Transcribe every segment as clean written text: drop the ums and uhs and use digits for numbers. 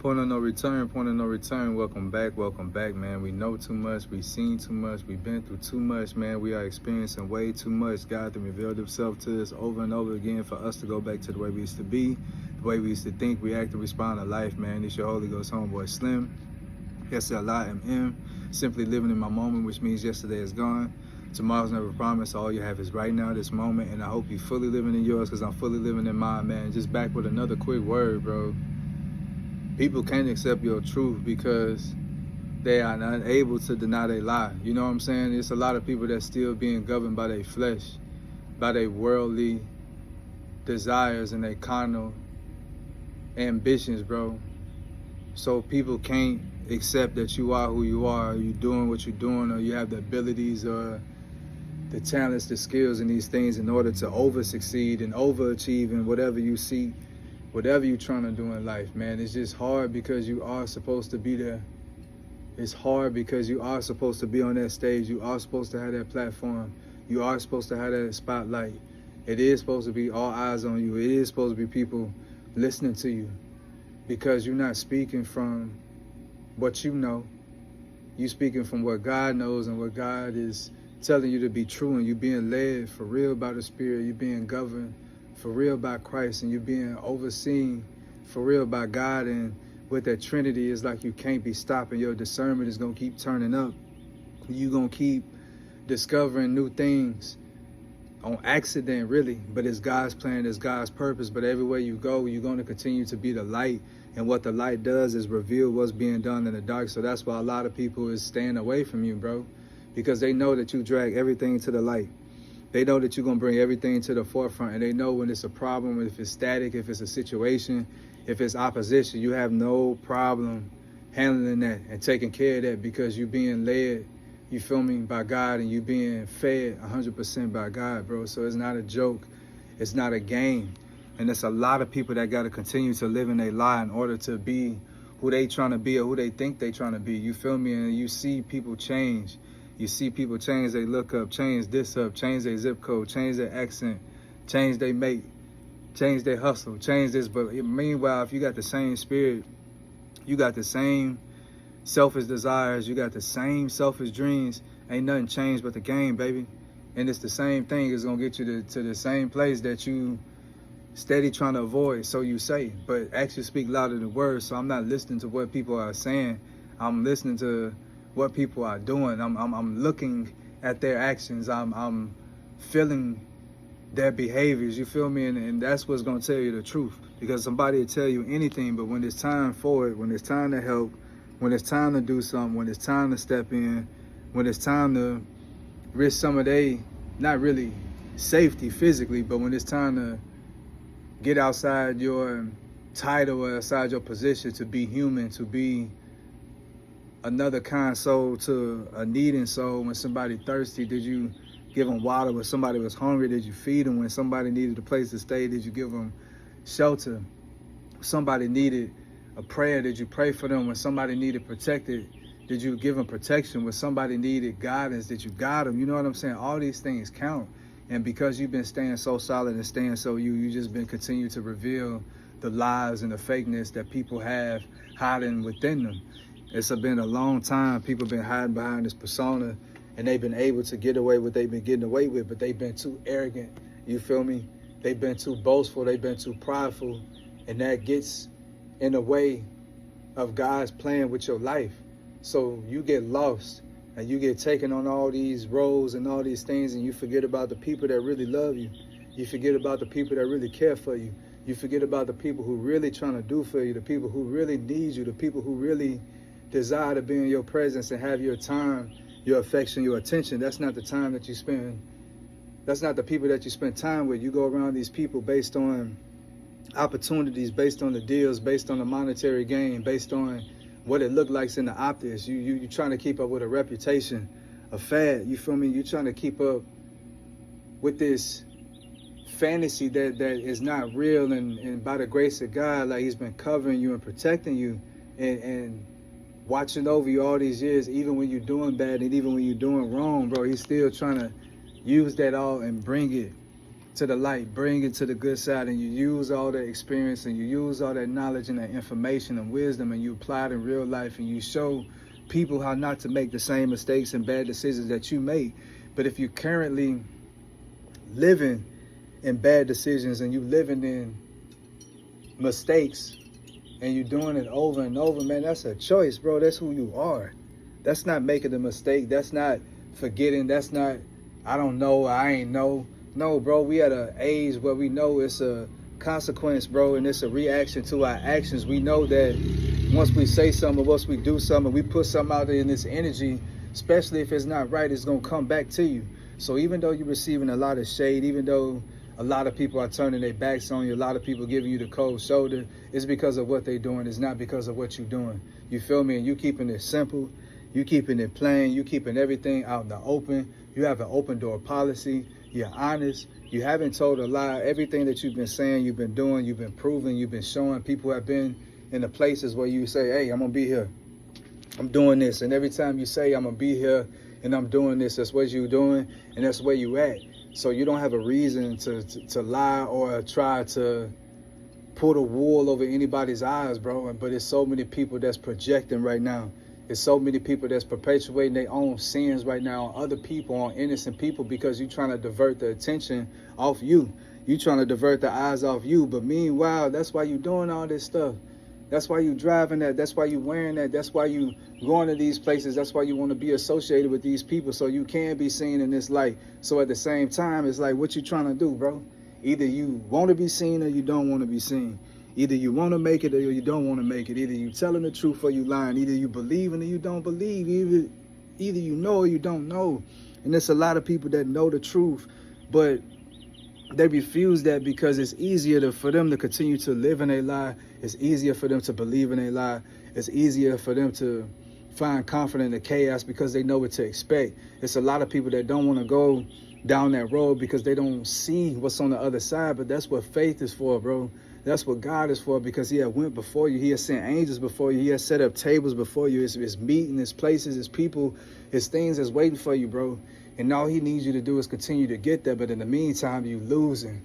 Point of no return, point of no return. Welcome back, man. We know too much, we've seen too much, we've been through too much, man. We are experiencing way too much. God to reveal himself to us over and over again for us to go back to the way we used to be, the way we used to think, react, and respond to life, man. It's your Holy Ghost homeboy Slim. Yes, Allah M. Simply living in my moment, which means yesterday is gone. Tomorrow's never promised. All you have is right now, this moment, and I hope you fully living in yours because I'm fully living in mine, man. Just back with another quick word, bro. People can't accept your truth because they are not able to deny they lie. You know what I'm saying? It's a lot of people that's still being governed by their flesh, by their worldly desires and their carnal ambitions, bro. So people can't accept that you are who you are, you doing what you're doing, or you have the abilities or the talents, the skills, and these things in order to over succeed and overachieve in whatever you seek. Whatever you're trying to do in life, man, it's just hard because you are supposed to be there. It's hard because you are supposed to be on that stage. You are supposed to have that platform. You are supposed to have that spotlight. It is supposed to be all eyes on you. It is supposed to be people listening to you because you're not speaking from what you know. You're speaking from what God knows and what God is telling you to be true, and you're being led for real by the Spirit. You're being governed for real by Christ, and you're being overseen for real by God. And with that Trinity, it's like you can't be stopping. Your discernment is going to keep turning up. You're going to keep discovering new things on accident, really. But it's God's plan, it's God's purpose. But everywhere you go, you're going to continue to be the light. And what the light does is reveal what's being done in the dark. So that's why a lot of people is staying away from you, bro. Because they know that you drag everything to the light. They know that you're going to bring everything to the forefront, and they know when it's a problem, if it's static, if it's a situation, if it's opposition, you have no problem handling that and taking care of that because you're being led, you feel me, by God, and you're being fed 100% by God, bro. So it's not a joke. It's not a game. And there's a lot of people that got to continue to live in their lie in order to be who they trying to be or who they think they trying to be. You feel me? And you see people change. You see people change their look up, change this up, change their zip code, change their accent, change their mate, change their hustle, change this. But meanwhile, if you got the same spirit, you got the same selfish desires, you got the same selfish dreams, ain't nothing changed but the game, baby. And it's the same thing. It's going to get you to the same place that you steady trying to avoid, so you say. But actions speak louder than words, so I'm not listening to what people are saying. I'm listening to what people are doing. I'm looking at their actions. I'm feeling their behaviors. You feel me? And that's what's gonna tell you the truth. Because somebody will tell you anything, but when it's time for it, when it's time to help, when it's time to do something, when it's time to step in, when it's time to risk some of their, not really safety physically, but when it's time to get outside your title or outside your position to be human, to be another kind soul to a needing soul. When somebody thirsty, did you give them water? When somebody was hungry, did you feed them? When somebody needed a place to stay, did you give them shelter? When somebody needed a prayer, did you pray for them? When somebody needed protected, did you give them protection? When somebody needed guidance, did you guide them? You know what I'm saying? All these things count. And because you've been staying so solid and staying so you just been continuing to reveal the lies and the fakeness that people have hiding within them. It's been a long time. People been hiding behind this persona, and they've been able to get away with what they've been getting away with, but they've been too arrogant. You feel me? They've been too boastful. They've been too prideful, and that gets in the way of God's plan with your life. So you get lost, and you get taken on all these roles and all these things, and you forget about the people that really love you. You forget about the people that really care for you. You forget about the people who really trying to do for you, the people who really need you, the people who really desire to be in your presence and have your time, your affection, your attention. That's not the time that you spend. That's not the people that you spend time with. You go around these people based on opportunities, based on the deals, based on the monetary gain, based on what it looked like in the optics. You trying to keep up with a reputation, a fad. You feel me? You trying to keep up with this fantasy that is not real, and by the grace of God, like he's been covering you and protecting you and watching over you all these years, even when you're doing bad and even when you're doing wrong, bro. He's still trying to use that all and bring it to the light, bring it to the good side, and you use all that experience and you use all that knowledge and that information and wisdom, and you apply it in real life, and you show people how not to make the same mistakes and bad decisions that you made. But if you're currently living in bad decisions and you living in mistakes and you're doing it over and over, man, that's a choice, bro. That's who you are. That's not making a mistake. That's not forgetting. That's not, I don't know, I ain't know. No, bro, we at an age where we know it's a consequence, bro, and it's a reaction to our actions. We know that once we say something, once we do something, we put something out there in this energy, especially if it's not right, it's going to come back to you. So even though you're receiving a lot of shade, even though a lot of people are turning their backs on you, a lot of people giving you the cold shoulder, it's because of what they're doing. It's not because of what you're doing. You feel me? And you keeping it simple. You keeping it plain. You keeping everything out in the open. You have an open door policy. You're honest. You haven't told a lie. Everything that you've been saying, you've been doing, you've been proving, you've been showing. People have been in the places where you say, hey, I'm going to be here. I'm doing this. And every time you say, I'm going to be here and I'm doing this, that's what you're doing and that's where you at. So you don't have a reason to lie or try to pull the wool over anybody's eyes, bro. But it's so many people that's projecting right now. There's so many people that's perpetuating their own sins right now on other people, on innocent people, because you're trying to divert the attention off you. You're trying to divert the eyes off you. But meanwhile, that's why you're doing all this stuff. That's why you're driving that. That's why you're wearing that. That's why you going to these places. That's why you want to be associated with these people so you can be seen in this light. So at the same time, it's like, what you trying to do, bro? Either you want to be seen or you don't want to be seen. Either you want to make it or you don't want to make it. Either you telling the truth or you lying. Either you believing or you don't believe. Either you know or you don't know. And there's a lot of people that know the truth, but they refuse that because it's easier for them to continue to live in a lie. It's easier for them to believe in a lie. It's easier for them to find confidence in the chaos because they know what to expect. It's a lot of people that don't want to go down that road because they don't see what's on the other side. But that's what faith is for, bro. That's what God is for, because he had went before you. He has sent angels before you. He has set up tables before you. It's meeting, it's places, it's people, it's things that's waiting for you, bro. And all he needs you to do is continue to get there. But in the meantime, you losing.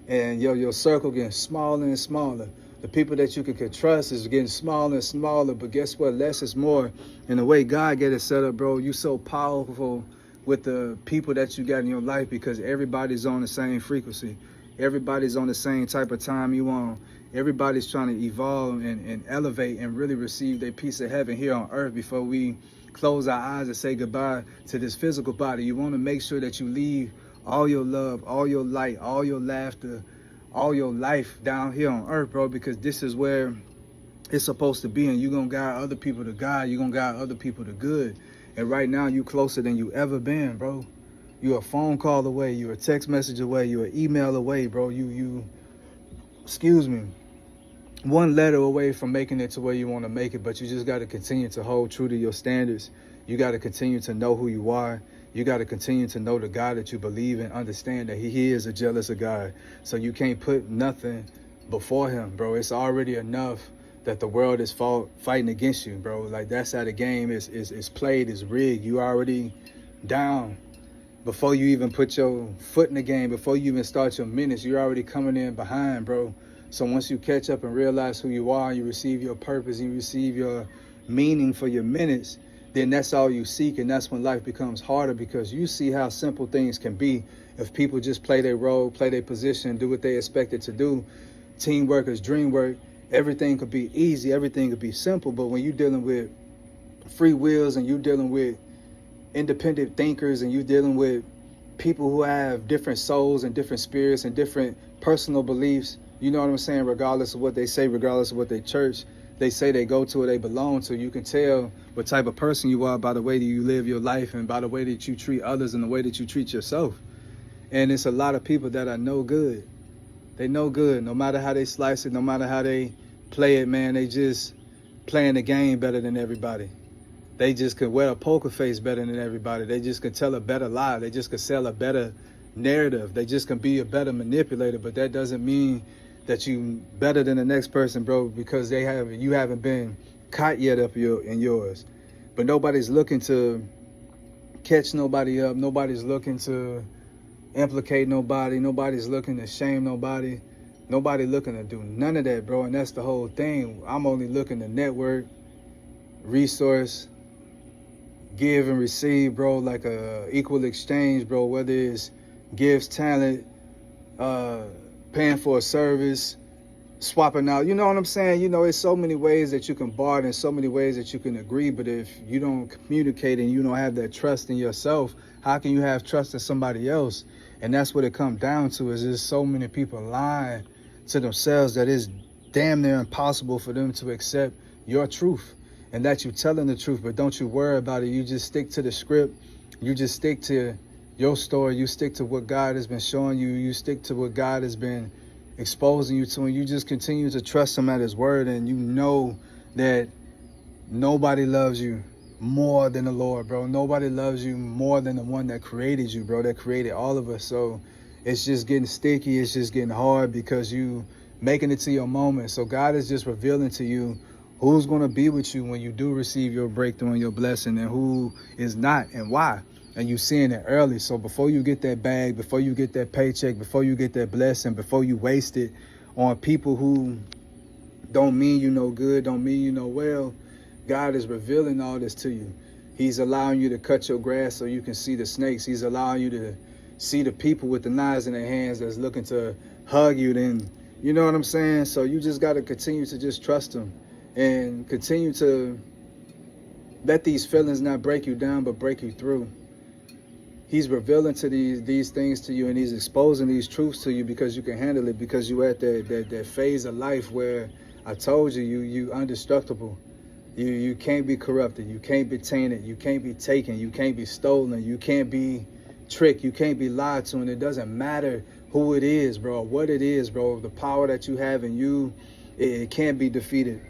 And your circle getting smaller and smaller. The people that you can trust is getting smaller and smaller. But guess what? Less is more. And the way God get it set up, bro, you so powerful with the people that you got in your life because everybody's on the same frequency. Everybody's on the same type of time you on. Everybody's trying to evolve and elevate and really receive their piece of heaven here on earth before we close our eyes and say goodbye to this physical body. You want to make sure that you leave all your love, all your light, all your laughter, all your life down here on earth, bro, because this is where it's supposed to be. And you're going to guide other people to God. You're going to guide other people to good. And right now, you closer than you ever been, bro. You're a phone call away. You're a text message away. You're an email away, bro. Excuse me, one letter away from making it to where you want to make it. But you just got to continue to hold true to your standards. You got to continue to know who you are. You got to continue to know the God that you believe in. Understand that he is a jealous God. So you can't put nothing before him, bro. It's already enough that the world is fighting against you, bro. Like, that's how the game is played, is rigged. You already down. Before you even put your foot in the game, before you even start your minutes, you're already coming in behind, bro. So once you catch up and realize who you are, you receive your purpose, you receive your meaning for your minutes, then that's all you seek. And that's when life becomes harder, because you see how simple things can be if people just play their role, play their position, do what they expected to do. Teamwork is dream work. Everything could be easy. Everything could be simple. But when you're dealing with free wills and you're dealing with independent thinkers and you dealing with people who have different souls and different spirits and different personal beliefs, you know what I'm saying, regardless of what they say, regardless of what they church they say they go to or they belong to, you can tell what type of person you are by the way that you live your life and by the way that you treat others and the way that you treat yourself. And it's a lot of people that are no good. They no good. No matter how they slice it, no matter how they play it, man, they just playing the game better than everybody. They just could wear a poker face better than everybody. They just could tell a better lie. They just could sell a better narrative. They just can be a better manipulator. But that doesn't mean that you better than the next person, bro, because you haven't been caught yet up in yours. But nobody's looking to catch nobody up. Nobody's looking to implicate nobody. Nobody's looking to shame nobody. Nobody looking to do none of that, bro. And that's the whole thing. I'm only looking to network, resource, give and receive, bro, like a equal exchange, bro. Whether it's gifts, talent, paying for a service, swapping out. You know what I'm saying? You know, it's so many ways that you can barter and so many ways that you can agree. But if you don't communicate and you don't have that trust in yourself, how can you have trust in somebody else? And that's what it comes down to, is there's so many people lying to themselves that it's damn near impossible for them to accept your truth and that you telling the truth. But don't you worry about it. You just stick to the script. You just stick to your story. You stick to what God has been showing you. You stick to what God has been exposing you to, and you just continue to trust him at his word. And you know that nobody loves you more than the Lord, bro. Nobody loves you more than the one that created you, bro, that created all of us. So it's just getting sticky. It's just getting hard because you making it to your moment. So God is just revealing to you who's going to be with you when you do receive your breakthrough and your blessing, and who is not, and why. And you seeing it early. So before you get that bag, before you get that paycheck, before you get that blessing, before you waste it on people who don't mean you no good, don't mean you no well, God is revealing all this to you. He's allowing you to cut your grass so you can see the snakes. He's allowing you to see the people with the knives in their hands that's looking to hug you. Then, you know what I'm saying? So you just got to continue to just trust him and continue to let these feelings not break you down, but break you through. He's revealing to these things to you, and he's exposing these truths to you because you can handle it, because you're at that phase of life where I told you, you indestructible. You can't be corrupted. You can't be tainted. You can't be taken. You can't be stolen. You can't be tricked. You can't be lied to. And it doesn't matter who it is, bro, what it is, bro. The power that you have in you, it can't be defeated.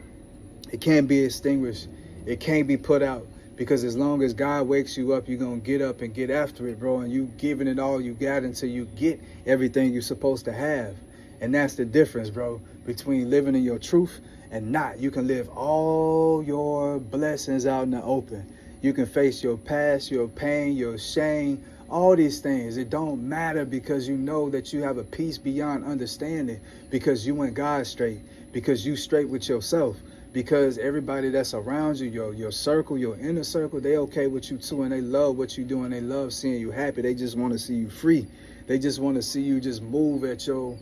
It can't be extinguished. It can't be put out. Because as long as God wakes you up, you're going to get up and get after it, bro. And you giving it all you got until you get everything you're supposed to have. And that's the difference, bro, between living in your truth and not. You can live all your blessings out in the open. You can face your past, your pain, your shame, all these things. It don't matter, because you know that you have a peace beyond understanding, because you and God straight, because you straight with yourself. Because everybody that's around you, your circle, your inner circle, they okay with you too, and they love what you do, and they love seeing you happy. They just want to see you free. They just want to see you just move at your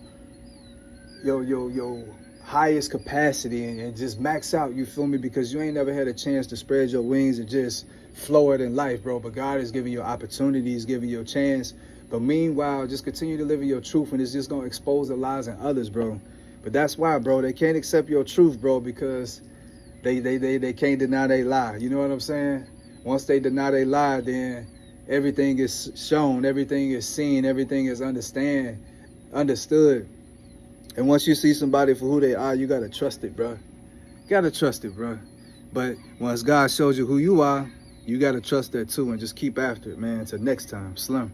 highest capacity and just max out, you feel me? Because you ain't never had a chance to spread your wings and just flow it in life, bro. But God is giving you opportunities, giving you a chance. But meanwhile, just continue to live in your truth, and it's just going to expose the lies in others, bro. But that's why, bro, they can't accept your truth, bro, because they can't deny they lie. You know what I'm saying? Once they deny they lie, then everything is shown, everything is seen, everything is understood. And once you see somebody for who they are, you got to trust it, bro. You got to trust it, bro. But once God shows you who you are, you got to trust that too, and just keep after it, man. Until next time, Slim.